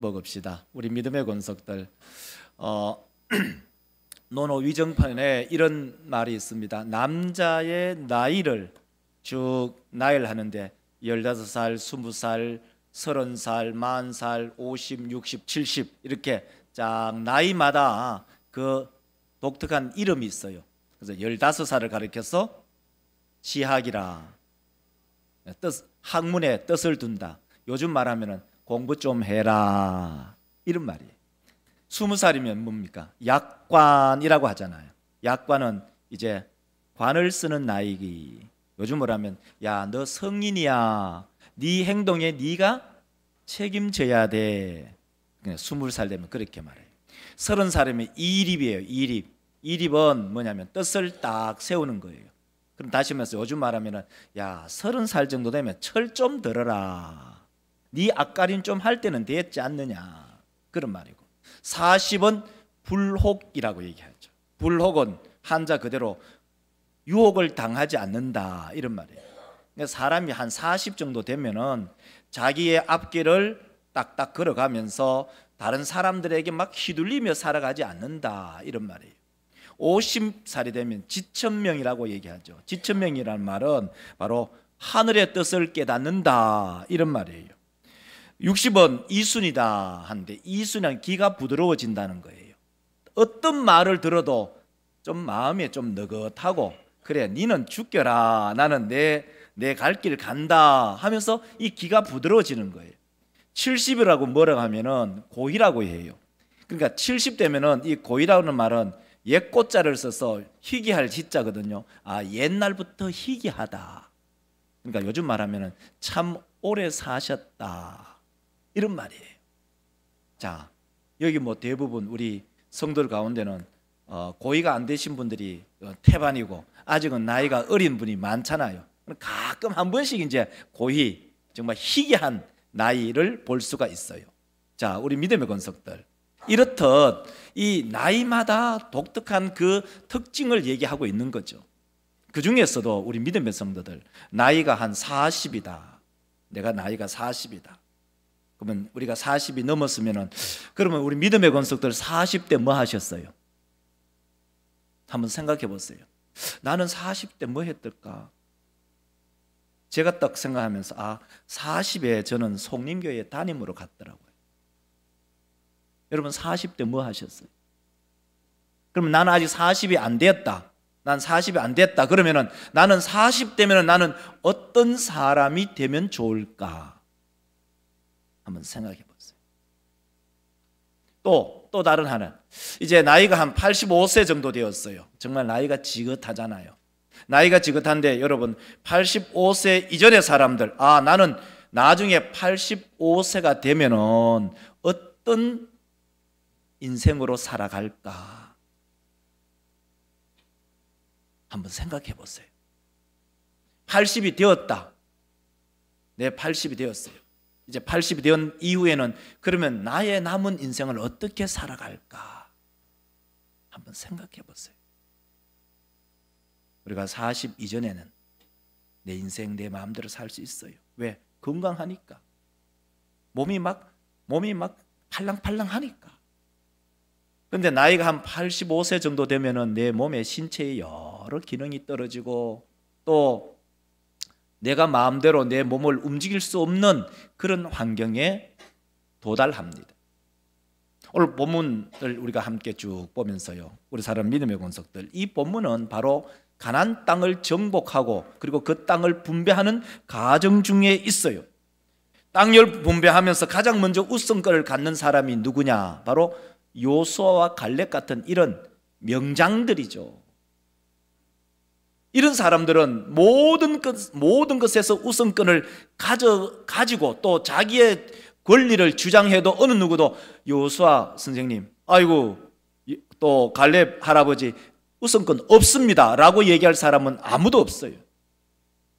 먹읍시다. 우리 믿음의 권속들, 논어 위정편에 이런 말이 있습니다. 남자의 나이를 쭉 나열하는데 15살, 20살, 30살, 40살, 50, 60, 70 이렇게 쫙 나이마다 그 독특한 이름이 있어요. 그래서 15살을 가리켜서 시학이라, 학문에 뜻을 둔다. 요즘 말하면은 공부 좀 해라, 이런 말이에요. 20살이면 뭡니까? 약관이라고 하잖아요. 약관은 이제 관을 쓰는 나이기. 요즘으로 하면 야, 너 성인이야. 네 행동에 네가 책임져야 돼. 그냥 20살 되면 그렇게 말해요. 30살이면 이립이에요. 이립은 뭐냐면 뜻을 딱 세우는 거예요. 그럼 다시 말해서 요즘 말하면은 야, 30살 정도 되면 철 좀 들어라. 네 앞가림 좀 할 때는 됐지 않느냐, 그런 말이고. 40은 불혹이라고 얘기하죠. 불혹은 한자 그대로 유혹을 당하지 않는다, 이런 말이에요. 그러니까 사람이 한 40 정도 되면은 자기의 앞길을 딱딱 걸어가면서 다른 사람들에게 막 휘둘리며 살아가지 않는다, 이런 말이에요. 50살이 되면 지천명이라고 얘기하죠. 지천명이라는 말은 바로 하늘의 뜻을 깨닫는다, 이런 말이에요. 60은 이순이다 하는데, 이순은 기가 부드러워진다는 거예요. 어떤 말을 들어도 좀 마음에 좀 느긋하고, 그래 니는 죽겨라, 나는 내 갈 길 간다 하면서 이 기가 부드러워지는 거예요. 70이라고 뭐라고 하면은 고희라고 해요. 그러니까 70 되면은 이 고희라는 말은 옛꽃자를 써서 희귀할 희자거든요. 아, 옛날부터 희귀하다. 그러니까 요즘 말하면은 참 오래 사셨다, 이런 말이에요. 자, 여기 뭐 대부분 우리 성도들 가운데는 고의가 안 되신 분들이 태반이고 아직은 나이가 어린 분이 많잖아요. 가끔 한 번씩 이제 고의, 정말 희귀한 나이를 볼 수가 있어요. 자, 우리 믿음의 권속들, 이렇듯 이 나이마다 독특한 그 특징을 얘기하고 있는 거죠. 그 중에서도 우리 믿음의 성도들, 나이가 한 40이다. 내가 나이가 40이다. 그러면 우리가 40이 넘었으면은, 그러면 우리 믿음의 권속들 40대 뭐 하셨어요? 한번 생각해 보세요. 나는 40대 뭐 했을까? 제가 딱 생각하면서 40에 저는 송림교회 담임으로 갔더라고요. 여러분 40대 뭐 하셨어요? 그러면 나는 아직 40이 안 됐다. 난 40이 안 됐다. 그러면은 나는 40대면 나는 어떤 사람이 되면 좋을까? 한번 생각해 보세요. 또 다른 하나, 이제 나이가 한 85세 정도 되었어요. 정말 나이가 지긋하잖아요. 나이가 지긋한데 여러분 85세 이전의 사람들, 나는 나중에 85세가 되면은 어떤 인생으로 살아갈까? 한번 생각해 보세요. 80이 되었다. 내 80이 되었어요. 이제 80이 된 이후에는 그러면 나의 남은 인생을 어떻게 살아갈까? 한번 생각해 보세요. 우리가 40 이전에는 내 인생 내 마음대로 살 수 있어요. 왜? 건강하니까. 몸이 막 팔랑팔랑하니까. 그런데 나이가 한 85세 정도 되면은 내 몸의 신체의 여러 기능이 떨어지고, 또 내가 마음대로 내 몸을 움직일 수 없는 그런 환경에 도달합니다. 오늘 본문을 우리가 함께 쭉 보면서요, 우리 사람 믿음의 권속들, 이 본문은 바로 가나안 땅을 정복하고 그리고 그 땅을 분배하는 과정 중에 있어요. 땅을 분배하면서 가장 먼저 우선권을 갖는 사람이 누구냐? 바로 요수아와 갈렙 같은 이런 명장들이죠. 이런 사람들은 모든 것에서 우선권을 가지고 또 자기의 권리를 주장해도 어느 누구도 요수아 선생님, 아이고 또 갈렙 할아버지 우선권 없습니다 라고 얘기할 사람은 아무도 없어요.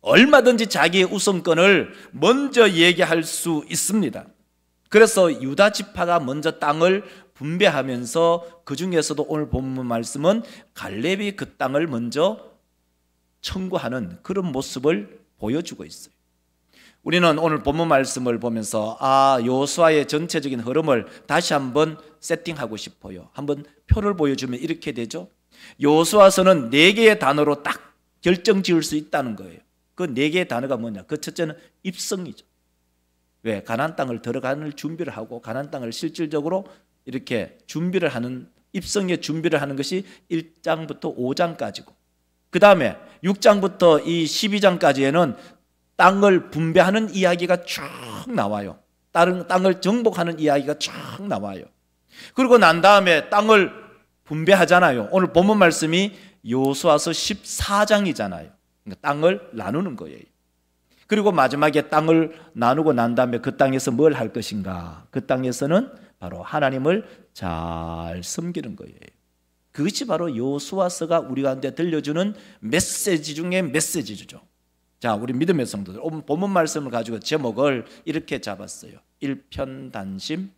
얼마든지 자기의 우선권을 먼저 얘기할 수 있습니다. 그래서 유다 지파가 먼저 땅을 분배하면서 그 중에서도 오늘 본문 말씀은 갈렙이 그 땅을 먼저 청구하는 그런 모습을 보여주고 있어요. 우리는 오늘 본문 말씀을 보면서 여호수아의 전체적인 흐름을 다시 한번 세팅하고 싶어요. 한번 표를 보여주면 이렇게 되죠. 여호수아서는 4개의 단어로 딱 결정 지을 수 있다는 거예요. 그 4개의 단어가 뭐냐? 그 첫째는 입성이죠. 왜? 가나안 땅을 들어가는 준비를 하고 가나안 땅을 실질적으로 이렇게 준비를 하는, 입성의 준비를 하는 것이 1장부터 5장까지고, 그 다음에 6장부터 이 12장까지에는 땅을 분배하는 이야기가 쭉 나와요. 다른 땅을 정복하는 이야기가 쭉 나와요. 그리고 난 다음에 땅을 분배하잖아요. 오늘 본문 말씀이 여호수아서 14장이잖아요. 그러니까 땅을 나누는 거예요. 그리고 마지막에 땅을 나누고 난 다음에 그 땅에서 뭘 할 것인가? 그 땅에서는 바로 하나님을 잘 섬기는 거예요. 그것이 바로 여호수아서가 우리 가운데 들려주는 메시지 중에 메시지죠. 자, 우리 믿음의 성도들, 본문 말씀을 가지고 제목을 이렇게 잡았어요. 일편단심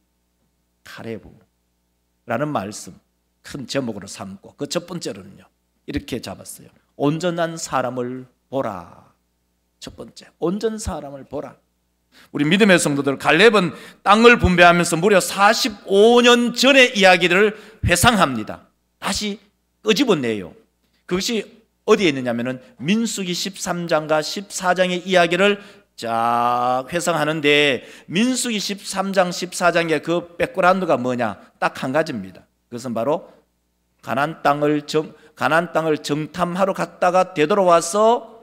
카레브라는 말씀 큰 제목으로 삼고, 그 첫 번째로는요 이렇게 잡았어요. 온전한 사람을 보라. 첫 번째, 온전한 사람을 보라. 우리 믿음의 성도들, 갈렙은 땅을 분배하면서 무려 45년 전의 이야기를 회상합니다. 다시 끄집어내요. 그것이 어디에 있느냐면은 민수기 13장과 14장의 이야기를 쫙 회상하는데, 민수기 13장 14장의 그 백그라운드가 뭐냐? 딱 한 가지입니다. 그것은 바로 가나안 땅을 정탐하러 갔다가 되돌아와서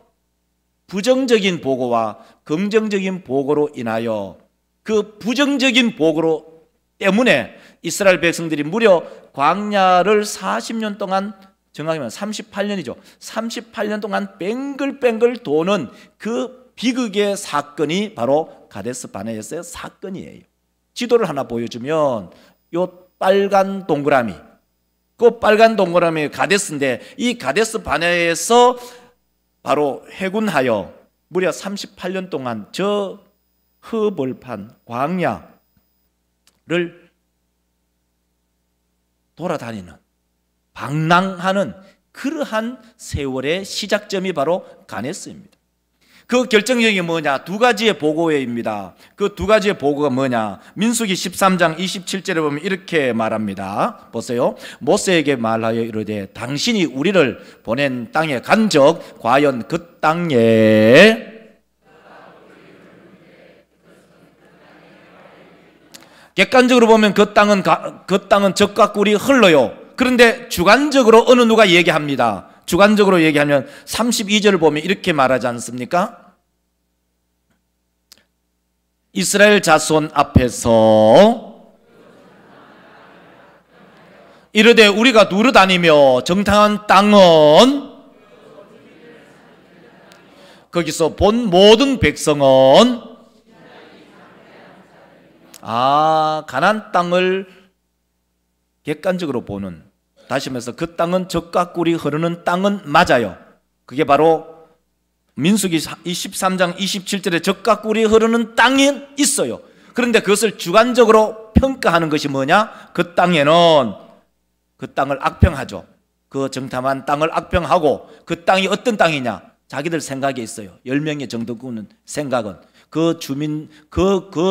부정적인 보고와 긍정적인 보고로 인하여, 그 부정적인 보고로 때문에 이스라엘 백성들이 무려 광야를 40년 동안, 정확히 말하면 38년이죠. 38년 동안 뱅글뱅글 도는 그 비극의 사건이 바로 가데스 바네아의 사건이에요. 지도를 하나 보여주면 요 빨간 동그라미, 그 빨간 동그라미 가데스인데, 이 가데스 바네아에서 바로 해군하여 무려 38년 동안 저 허벌판 광야를 돌아다니는, 방랑하는 그러한 세월의 시작점이 바로 가데스입니다. 그 결정적인 게 뭐냐? 두 가지의 보고입니다. 그 두 가지의 보고가 뭐냐? 민수기 13장 27절에 보면 이렇게 말합니다. 보세요. 모세에게 말하여 이르되 당신이 우리를 보낸 땅에 간적 과연 그 땅에 객관적으로 보면 그 땅은 적과 꿀이 흘러요. 그런데 주관적으로 어느 누가 얘기합니다. 주관적으로 얘기하면 32절을 보면 이렇게 말하지 않습니까? 이스라엘 자손 앞에서 이르되 우리가 누르다니며 정탐한 땅은, 거기서 본 모든 백성은 가나안 땅을 객관적으로 보는, 다시 말해서 그 땅은 젖과 꿀이 흐르는 땅은 맞아요. 그게 바로 민수기 23장 27절에 젖과 꿀이 흐르는 땅이 있어요. 그런데 그것을 주관적으로 평가하는 것이 뭐냐? 그 땅에는, 그 땅을 악평하죠. 그 정탐한 땅을 악평하고, 그 땅이 어떤 땅이냐? 자기들 생각이 있어요. 10명의 정도 꾸는 생각은 그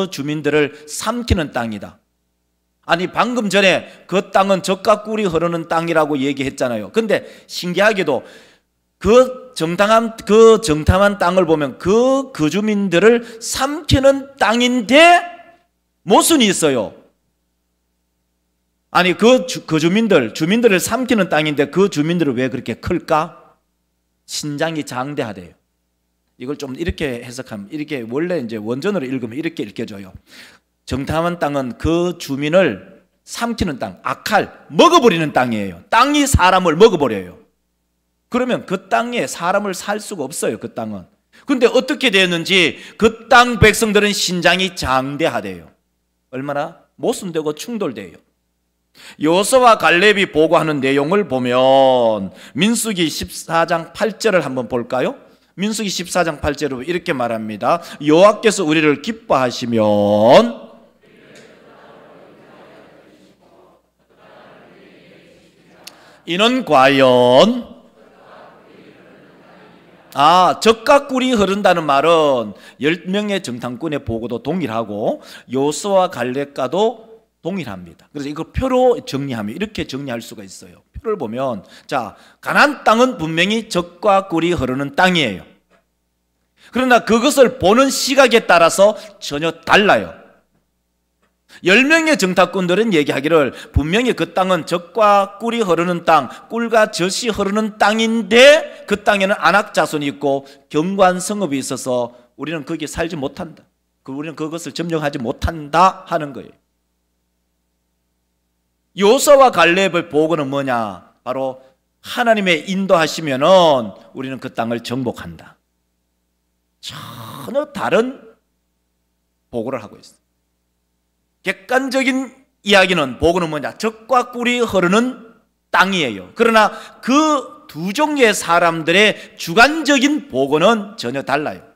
주민들을 삼키는 땅이다. 아니, 방금 전에 그 땅은 젖과 꿀이 흐르는 땅이라고 얘기했잖아요. 근데 신기하게도 그 정탐한 땅을 보면 그 주민들을 삼키는 땅인데 모순이 있어요. 아니, 주민들을 삼키는 땅인데 그 주민들은 왜 그렇게 클까? 신장이 장대하대요. 이걸 좀 이렇게 해석하면, 이렇게 원래 이제 원전으로 읽으면 이렇게 읽혀져요. 정탐한 땅은 그 주민을 삼키는 땅, 먹어버리는 땅이에요. 땅이 사람을 먹어버려요. 그러면 그 땅에 사람을 살 수가 없어요. 그 땅은. 그런데 어떻게 되었는지 그 땅 백성들은 신장이 장대하대요. 얼마나 모순되고 충돌돼요. 여호수아와 갈렙이 보고하는 내용을 보면 민수기 14장 8절을 한번 볼까요? 민수기 14장 8절로 이렇게 말합니다. 여호와께서 우리를 기뻐하시면 이는 과연 젖과 꿀이 흐른다는 말은 10명의 정탐꾼의 보고도 동일하고 요수와 갈렙과도 동일합니다. 그래서 이걸 표로 정리하면 이렇게 정리할 수가 있어요. 표를 보면 자, 가나안 땅은 분명히 젖과 꿀이 흐르는 땅이에요. 그러나 그것을 보는 시각에 따라서 전혀 달라요. 10명의 정탐꾼들은 얘기하기를 분명히 그 땅은 젖과 꿀이 흐르는 땅, 꿀과 젖이 흐르는 땅인데 그 땅에는 아낙 자손이 있고 경관 성읍이 있어서 우리는 거기에 살지 못한다. 우리는 그것을 점령하지 못한다 하는 거예요. 요수아와 갈렙의 보고는 뭐냐? 바로 하나님의 인도하시면은 우리는 그 땅을 정복한다. 전혀 다른 보고를 하고 있어요. 객관적인 이야기는 보고는 뭐냐? 젖과 꿀이 흐르는 땅이에요. 그러나 그 두 종류의 사람들의 주관적인 보고는 전혀 달라요.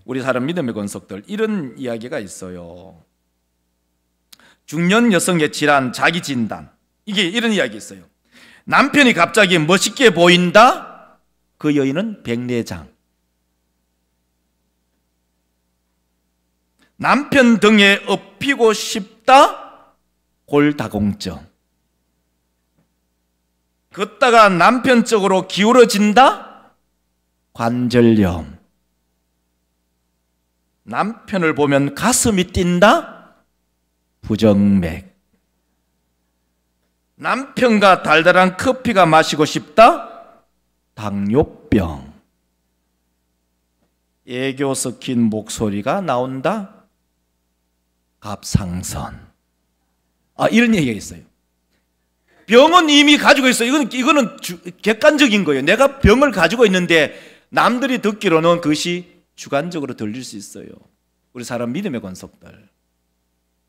우리 사람 믿음의 권속들 이런 이야기가 있어요. 중년 여성의 질환, 자기 진단. 이게 이런 이야기 있어요. 남편이 갑자기 멋있게 보인다? 그 여인은 백내장. 남편 등에 업히고 싶다? 골다공증. 걷다가 남편 쪽으로 기울어진다? 관절염. 남편을 보면 가슴이 뛴다? 부정맥. 남편과 달달한 커피가 마시고 싶다? 당뇨병. 애교 섞인 목소리가 나온다? 갑상선. 이런 얘기가 있어요. 병은 이미 가지고 있어요. 이거는 객관적인 거예요. 내가 병을 가지고 있는데 남들이 듣기로는 그것이 주관적으로 들릴 수 있어요. 우리 사람 믿음의 권속들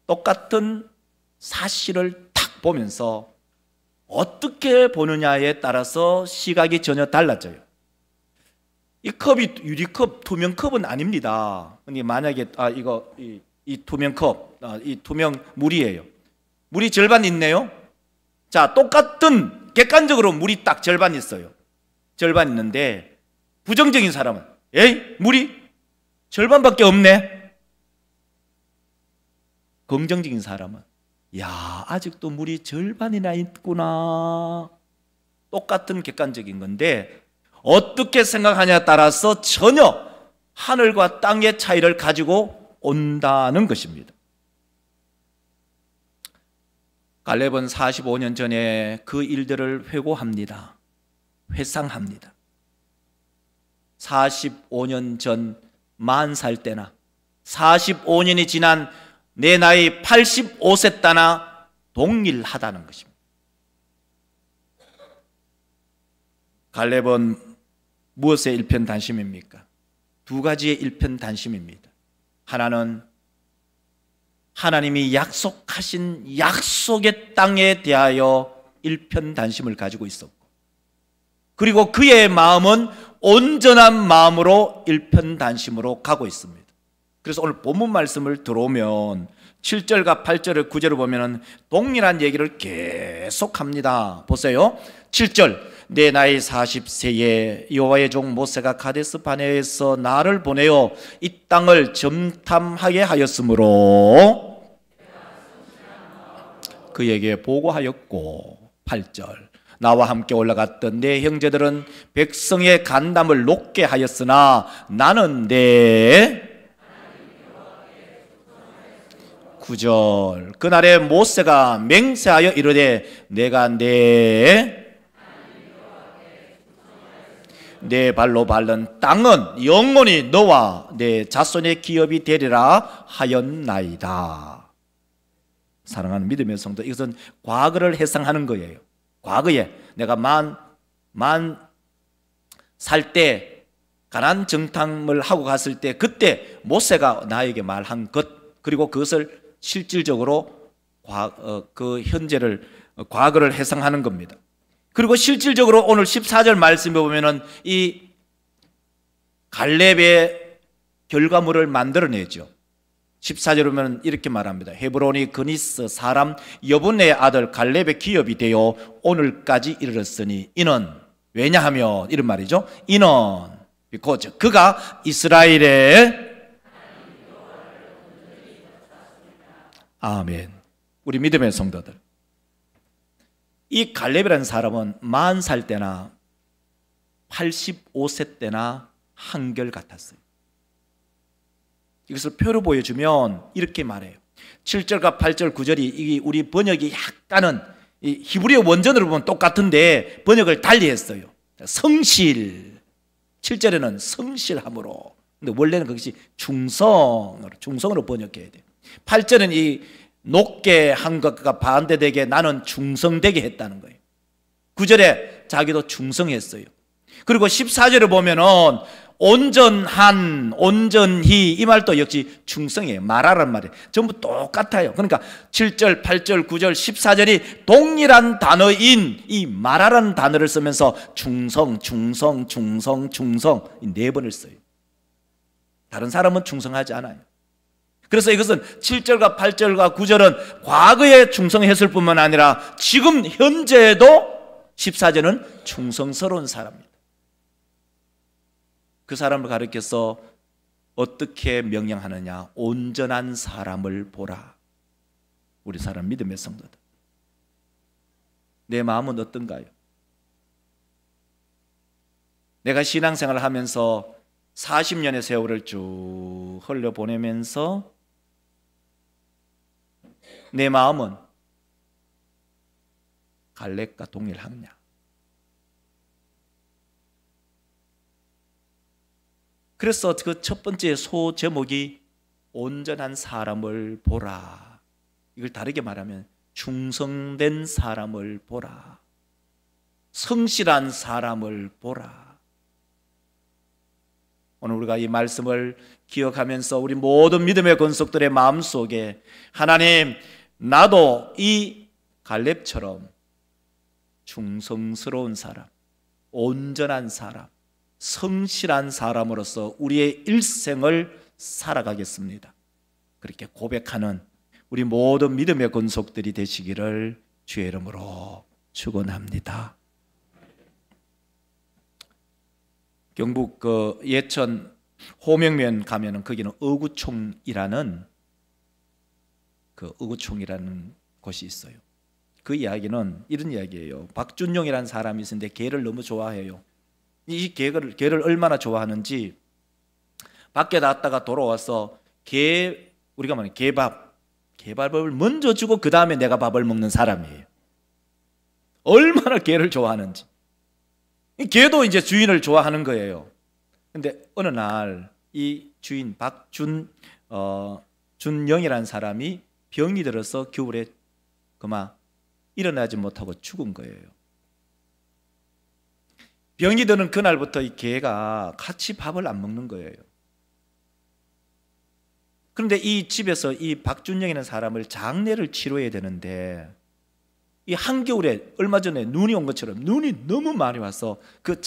똑같은 사실을 탁 보면서 어떻게 보느냐에 따라서 시각이 전혀 달라져요. 이 컵이 유리컵, 투명 컵은 아닙니다. 근데 만약에 이 투명 컵, 이 투명 물이에요. 물이 절반 있네요. 자, 똑같은 객관적으로 물이 딱 절반 있어요. 절반 있는데 부정적인 사람은 물이 절반밖에 없네. 긍정적인 사람은 아직도 물이 절반이나 있구나. 똑같은 객관적인 건데 어떻게 생각하냐에 따라서 전혀 하늘과 땅의 차이를 가지고 온다는 것입니다. 갈렙은 45년 전에 그 일들을 회고합니다. 회상합니다. 45년 전 40살 때나 45년이 지난 내 나이 85세 때나 동일하다는 것입니다. 갈렙은 무엇의 일편단심입니까? 두 가지의 일편단심입니다. 하나는 하나님이 약속하신 약속의 땅에 대하여 일편단심을 가지고 있었고, 그리고 그의 마음은 온전한 마음으로 일편단심으로 가고 있습니다. 그래서 오늘 본문 말씀을 들어오면 7절과 8절을 9절을 보면 동일한 얘기를 계속합니다. 보세요. 7절, 내 나이 40세에 여호와의 종 모세가 가데스 바네아에서 나를 보내어 이 땅을 점탐하게 하였으므로 그에게 보고하였고, 8절, 나와 함께 올라갔던 내 형제들은 백성의 간담을 높게 하였으나 나는 내 9절, 그날에 모세가 맹세하여 이르되 내가 내 발로 밟는 땅은 영원히 너와 내 자손의 기업이 되리라 하였나이다. 사랑하는 믿음의 성도, 이것은 과거를 해상하는 거예요. 과거에 내가 만 살 때 가나안 정탐을 하고 갔을 때 그때 모세가 나에게 말한 것, 그리고 그것을 실질적으로 그 현재를 과거를 해상하는 겁니다. 그리고 실질적으로 오늘 14절 말씀에 보면은 이 갈렙의 결과물을 만들어내죠. 14절에 보면 이렇게 말합니다. 헤브론이 그니스 사람 여분의 아들 갈렙의 기업이 되어 오늘까지 이르렀으니 이는 왜냐하면 이런 말이죠. 이는 because 그가 이스라엘의 아멘. 우리 믿음의 성도들, 이 갈렙이라는 사람은 40살 때나 85세 때나 한결같았어요. 이것을 표로 보여주면 이렇게 말해요. 7절과 8절 9절이 이 우리 번역이 약간은 이 히브리어 원전으로 보면 똑같은데 번역을 달리했어요. 성실, 7절에는 성실함으로, 근데 원래는 그것이 충성으로 번역해야 돼요. 8절은 이 높게 한 것과 반대되게 나는 충성되게 했다는 거예요. 9절에 자기도 충성했어요. 그리고 14절을 보면은 온전한, 온전히, 이 말도 역시 충성이에요. 말하란 말이에요. 전부 똑같아요. 그러니까 7절, 8절, 9절, 14절이 동일한 단어인 이 말하라는 단어를 쓰면서 충성, 충성, 충성, 충성 이 4번을 써요. 다른 사람은 충성하지 않아요. 그래서 이것은 7절과 8절과 9절은 과거에 충성했을 뿐만 아니라 지금 현재에도 14절은 충성스러운 사람입니다. 그 사람을 가리켜서 어떻게 명령하느냐? 온전한 사람을 보라. 우리 사람 믿음의 성도들, 내 마음은 어떤가요? 내가 신앙생활을 하면서 40년의 세월을 쭉 흘려보내면서 내 마음은 갈렙과 동일하느냐? 그래서 그 첫 번째 소 제목이 온전한 사람을 보라. 이걸 다르게 말하면 충성된 사람을 보라. 성실한 사람을 보라. 오늘 우리가 이 말씀을 기억하면서 우리 모든 믿음의 권속들의 마음속에 하나님, 나도 이 갈렙처럼 충성스러운 사람, 온전한 사람, 성실한 사람으로서 우리의 일생을 살아가겠습니다. 그렇게 고백하는 우리 모든 믿음의 권속들이 되시기를 주의 이름으로 축원합니다. 경북 그 예천 호명면 가면은 거기는 어구총이라는 곳이 있어요. 그 이야기는 이런 이야기예요. 박준용이라는 사람이 있었는데 개를 너무 좋아해요. 이 개를 얼마나 좋아하는지 밖에 나갔다가 돌아와서 우리가 말하는 개밥을 먼저 주고 그 다음에 내가 밥을 먹는 사람이에요. 얼마나 개를 좋아하는지. 이 개도 이제 주인을 좋아하는 거예요. 근데 어느 날 이 주인 준영이라는 사람이 병이 들어서 겨울에 그만 일어나지 못하고 죽은 거예요. 병이 드는 그날부터 이 개가 같이 밥을 안 먹는 거예요. 그런데 이 집에서 이 박준영이라는 사람을 장례를 치러야 되는데 이 한겨울에 얼마 전에 눈이 온 것처럼 눈이 너무 많이 와서 그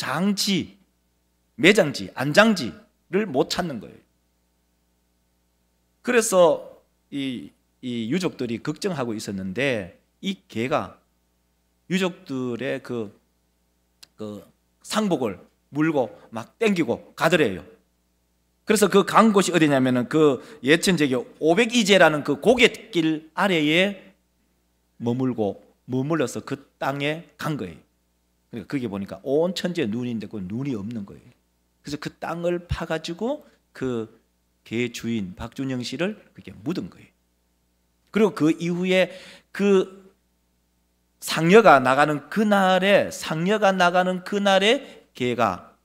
매장지, 안장지를 못 찾는 거예요. 그래서 이 유족들이 걱정하고 있었는데 이 개가 유족들의 그 상복을 물고 막 땡기고 가더래요. 그래서 그 간 곳이 어디냐면은 그 예천 지역의 502제라는 그 고갯길 아래에 머물러서 그 땅에 간 거예요. 그러니까 거기 보니까 온 천지에 눈인데 그 눈이 없는 거예요. 그래서 그 땅을 파가지고 그 개 주인 박준영 씨를 그렇게 묻은 거예요. 그리고 그 이후에 그 상여가 나가는 그날에 개가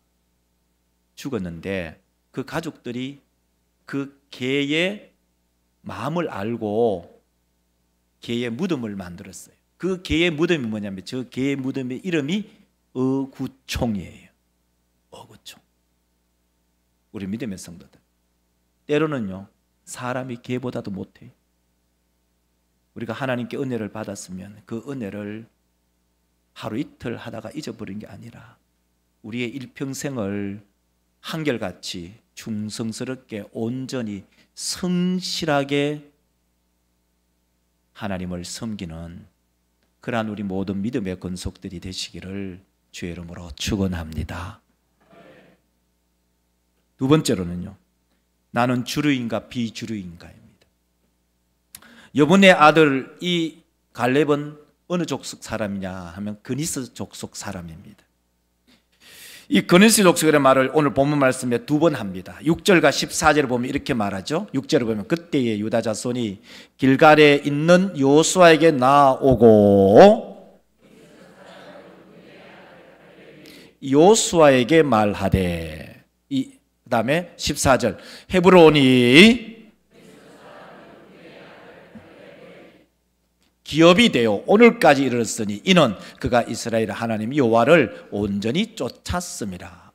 죽었는데 그 가족들이 그 개의 마음을 알고 개의 무덤을 만들었어요. 그 개의 무덤이 뭐냐면 저 개의 무덤의 이름이 어구총이에요. 어구총. 우리 믿음의 성도들, 때로는요 사람이 개보다도 못해요. 우리가 하나님께 은혜를 받았으면 그 은혜를 하루 이틀 하다가 잊어버린 게 아니라 우리의 일평생을 한결같이 충성스럽게 온전히 성실하게 하나님을 섬기는 그러한 우리 모든 믿음의 권속들이 되시기를 주의 이름으로 축원합니다. 두 번째로는요, 나는 주류인가 비주류인가입니다. 여분의 아들 이 갈렙은 어느 족속 사람이냐 하면 그니스 족속 사람입니다. 이 그니스 족속이라는 말을 오늘 본문 말씀에 두 번 합니다. 6절과 14절을 보면 이렇게 말하죠. 6절을 보면 그때의 유다 자손이 길갈에 있는 여호수아에게 나오고 여호수아에게 말하되, 그 다음에 14절 헤브론이 기업이 되어 오늘까지 이르렀으니 이는 그가 이스라엘 하나님 여호와를 온전히 쫓았습니다.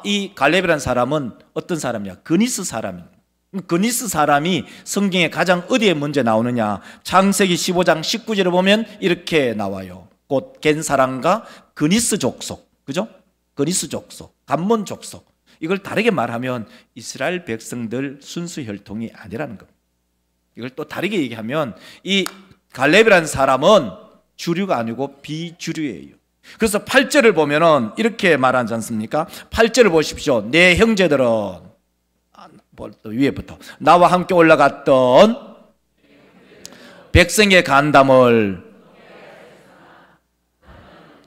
이 갈렙이라는 사람은 어떤 사람이냐? 그니스 사람입니다. 그니스 사람이 성경에 가장 어디에 먼저 나오느냐? 창세기 15장 19절에 보면 이렇게 나와요. 곧 겐 사람과 그니스 족속, 그죠? 그니스 족속, 간몬 족속. 이걸 다르게 말하면 이스라엘 백성들 순수 혈통이 아니라는 겁니다. 이걸 또 다르게 얘기하면 이 갈렙이라는 사람은 주류가 아니고 비주류예요. 그래서 8절을 보면은 이렇게 말하지 않습니까? 8절을 보십시오. 내 형제들은, 위에부터 나와 함께 올라갔던 백성의 간담을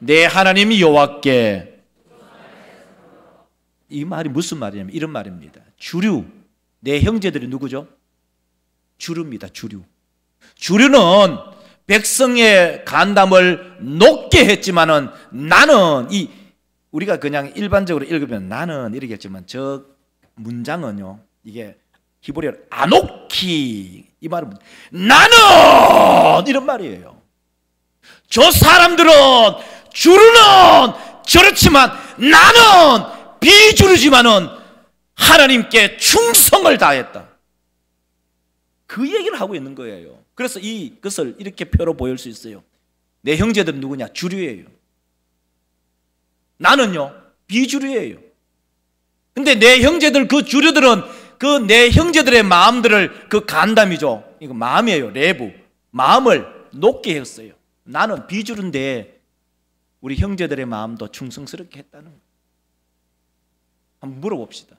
내 하나님 여호와께, 이 말이 무슨 말이냐면 이런 말입니다. 주류, 내 형제들이 누구죠? 주류입니다. 주류. 주류는 백성의 간담을 높게 했지만은 나는, 우리가 그냥 일반적으로 읽으면 나는 이렇게 했지만 저 문장은요, 이게 히브리어로 아노키, 이 말은 나는 이런 말이에요. 저 사람들은 주류는 저렇지만 나는 비주류지만은 하나님께 충성을 다했다. 그 얘기를 하고 있는 거예요. 그래서 이것을 이렇게 표로 보일 수 있어요. 내 형제들은 누구냐? 주류예요. 나는요, 비주류예요. 근데 내 형제들, 그 주류들은 그 내 형제들의 마음들을, 그 간담이죠. 이거 마음이에요. 내부. 마음을 높게 했어요. 나는 비주류인데 우리 형제들의 마음도 충성스럽게 했다는 거예요. 한번 물어봅시다.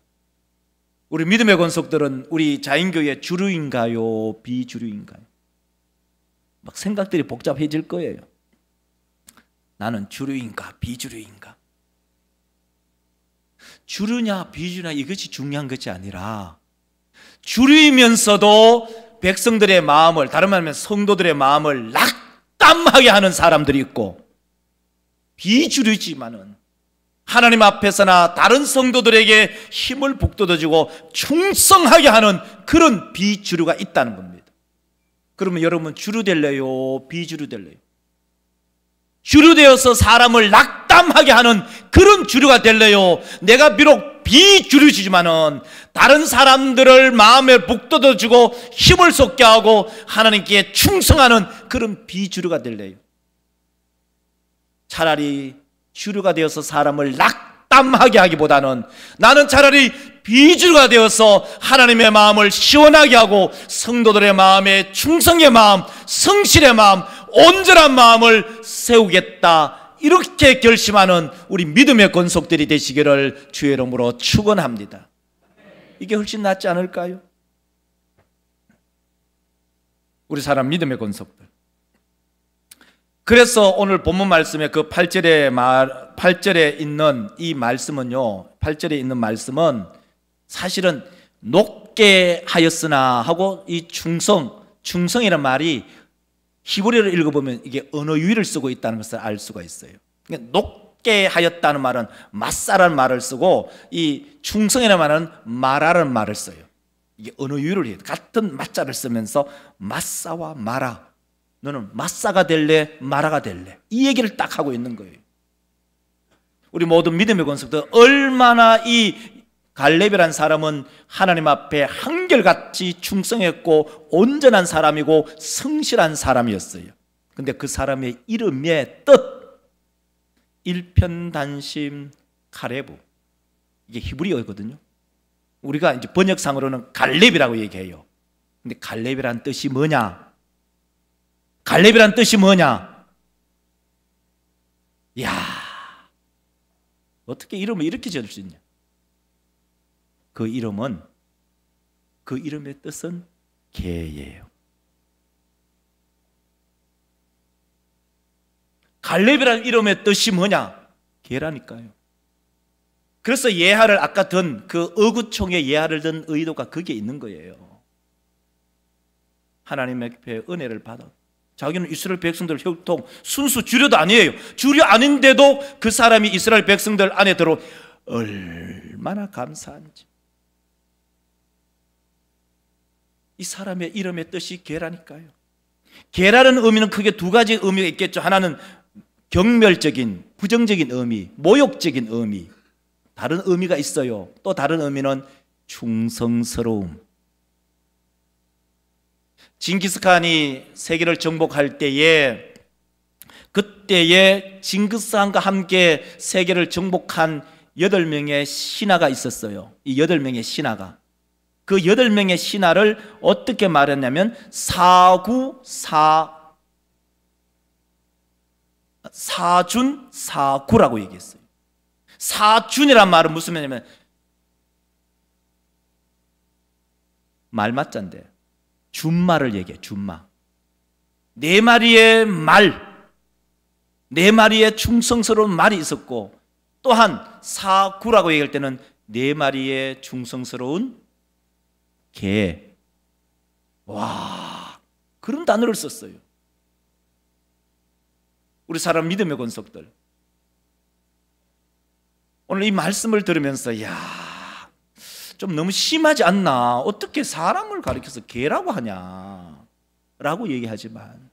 우리 믿음의 권속들은 우리 자인교회 주류인가요? 비주류인가요? 막 생각들이 복잡해질 거예요. 나는 주류인가 비주류인가? 주류냐 비주류냐 이것이 중요한 것이 아니라 주류이면서도 백성들의 마음을, 다른 말하면 성도들의 마음을 낙담하게 하는 사람들이 있고, 비주류지만은 하나님 앞에서나 다른 성도들에게 힘을 북돋아주고 충성하게 하는 그런 비주류가 있다는 겁니다. 그러면 여러분 주류 될래요? 비주류 될래요? 주류 되어서 사람을 낙담하게 하는 그런 주류가 될래요? 내가 비록 비주류지만은 다른 사람들을 마음에 북돋아주고 힘을 솟게 하고 하나님께 충성하는 그런 비주류가 될래요? 차라리 주류가 되어서 사람을 낙담하게 하기보다는 나는 차라리 비주류가 되어서 하나님의 마음을 시원하게 하고 성도들의 마음에 충성의 마음, 성실의 마음, 온전한 마음을 세우겠다, 이렇게 결심하는 우리 믿음의 권속들이 되시기를 주의 이름으로 축원합니다. 이게 훨씬 낫지 않을까요? 우리 사람 믿음의 권속들. 그래서 오늘 본문 말씀에 그 8절에 있는 이 말씀은요, 8절에 있는 말씀은 사실은 높게 하였으나 하고, 이 충성이라는 말이 히브리어를 읽어보면 이게 언어 유희를 쓰고 있다는 것을 알 수가 있어요. 그러니까 높게 하였다는 말은 마사라는 말을 쓰고, 이 충성이라는 말은 마라라는 말을 써요. 이게 언어 유희를 해요. 같은 마자를 쓰면서 마사와 마라, 너는 마사가 될래 마라가 될래, 이 얘기를 딱 하고 있는 거예요. 우리 모든 믿음의 권속들, 얼마나 이 갈렙이라는 사람은 하나님 앞에 한결같이 충성했고 온전한 사람이고 성실한 사람이었어요. 근데 그 사람의 이름의 뜻, 일편단심 카레브, 이게 히브리어거든요. 우리가 이제 번역상으로는 갈렙이라고 얘기해요. 근데 갈렙이라는 뜻이 뭐냐? 갈렙이라는 뜻이 뭐냐? 이야, 어떻게 이름을 이렇게 지을 수 있냐? 그 이름은, 그 이름의 뜻은 개예요. 갈렙이라는 이름의 뜻이 뭐냐? 개라니까요. 그래서 예하를 아까 든 그 어구총에 예하를 든 의도가 거기에 있는 거예요. 하나님의 은혜를 받아 자기는 이스라엘 백성들 혈통 순수 주류도 아니에요. 주류 아닌데도 그 사람이 이스라엘 백성들 안에 들어 얼마나 감사한지. 이 사람의 이름의 뜻이 개라니까요. 개라는 의미는 크게 두 가지 의미가 있겠죠. 하나는 경멸적인, 부정적인 의미, 모욕적인 의미. 다른 의미가 있어요. 또 다른 의미는 충성스러움. 징기스칸이 세계를 정복할 때에, 그때에 징기스칸과 함께 세계를 정복한 8명의 신하가 있었어요. 이 8명의 신하가, 그 8명의 신하를 어떻게 말했냐면 사준 사구라고 얘기했어요. 사준이란 말은 무슨 말이냐면 말맞자인데 준마를 얘기해. 준마. 네 마리의 말, 네 마리의 충성스러운 말이 있었고, 또한 사구라고 얘기할 때는 네 마리의 충성스러운 개. 와, 그런 단어를 썼어요. 우리 사람 믿음의 권속들, 오늘 이 말씀을 들으면서 야, 좀 너무 심하지 않나? 어떻게 사람을 가리켜서 개라고 하냐? 라고 얘기하지만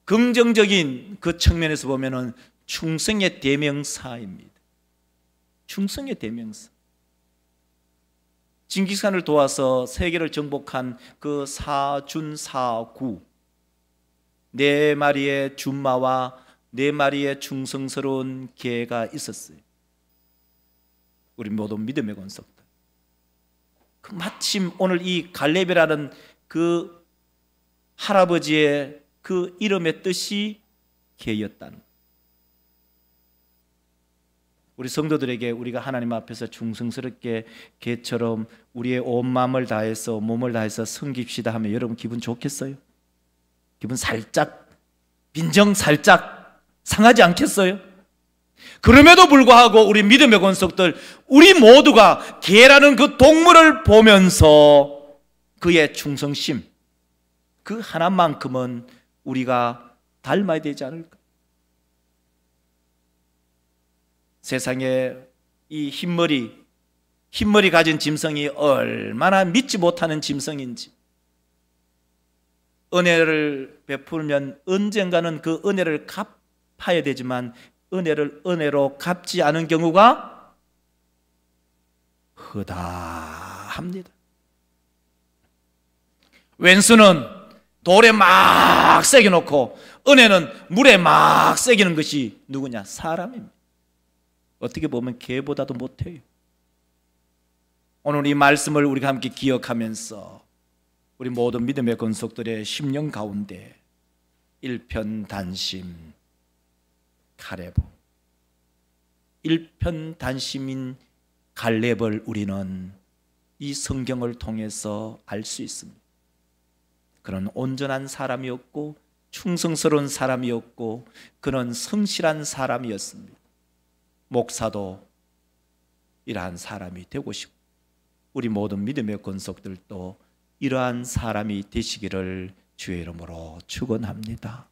긍정적인 그 측면에서 보면은 충성의 대명사입니다. 충성의 대명사. 징기스칸을 도와서 세계를 정복한 그 사준사구, 네 마리의 준마와 네 마리의 충성스러운 개가 있었어요. 우리 모두 믿음의 권속들. 그 마침 오늘 이 갈렙이라는 그 할아버지의 그 이름의 뜻이 개였다는, 우리 성도들에게 우리가 하나님 앞에서 충성스럽게 개처럼 우리의 온 마음을 다해서 몸을 다해서 섬깁시다 하면 여러분 기분 좋겠어요? 기분 살짝, 빈정 살짝 상하지 않겠어요? 그럼에도 불구하고 우리 믿음의 권속들, 우리 모두가 개라는 그 동물을 보면서 그의 충성심, 그 하나만큼은 우리가 닮아야 되지 않을까? 세상에 이 흰머리 가진 짐승이 얼마나 믿지 못하는 짐승인지, 은혜를 베풀면 언젠가는 그 은혜를 갚아야 되지만 은혜를 은혜로 갚지 않은 경우가 허다합니다. 왼수는 돌에 막 새겨놓고 은혜는 물에 막 새기는 것이 누구냐? 사람입니다. 어떻게 보면 개보다도 못해요. 오늘 이 말씀을 우리가 함께 기억하면서 우리 모든 믿음의 권속들의 심령 가운데 일편단심 갈렙, 일편단심인 갈렙을 우리는 이 성경을 통해서 알 수 있습니다. 그는 온전한 사람이었고 충성스러운 사람이었고 그는 성실한 사람이었습니다. 목사도 이러한 사람이 되고 싶고 우리 모든 믿음의 권속들도 이러한 사람이 되시기를 주의 이름으로 축원합니다.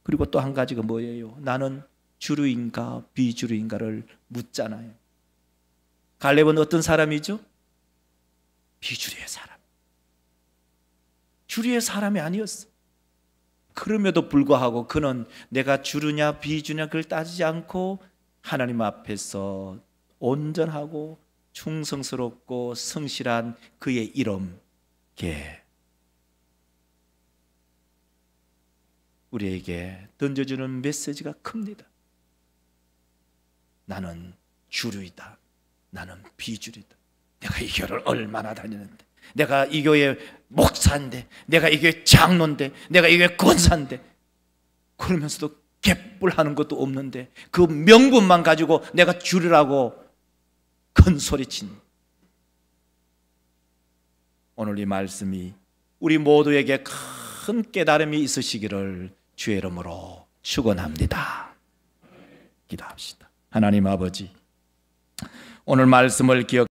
그리고 또 한 가지가 뭐예요? 나는 주류인가 비주류인가를 묻잖아요. 갈렙은 어떤 사람이죠? 비주류의 사람. 주류의 사람이 아니었어. 그럼에도 불구하고 그는 내가 주류냐 비주냐 그걸 따지지 않고 하나님 앞에서 온전하고 충성스럽고 성실한 그의 이름 개, 우리에게 던져주는 메시지가 큽니다. 나는 주류이다. 나는 비주류이다. 내가 이 교회를 얼마나 다니는데, 내가 이 교회 목사인데, 내가 이 교회 장로인데, 내가 이 교회 권사인데, 그러면서도 갯불하는 것도 없는데 그 명분만 가지고 내가 줄이라고 큰 소리친. 오늘 이 말씀이 우리 모두에게 큰 깨달음이 있으시기를 주의 이름으로 축원합니다. 기도합시다. 하나님 아버지, 오늘 말씀을 기억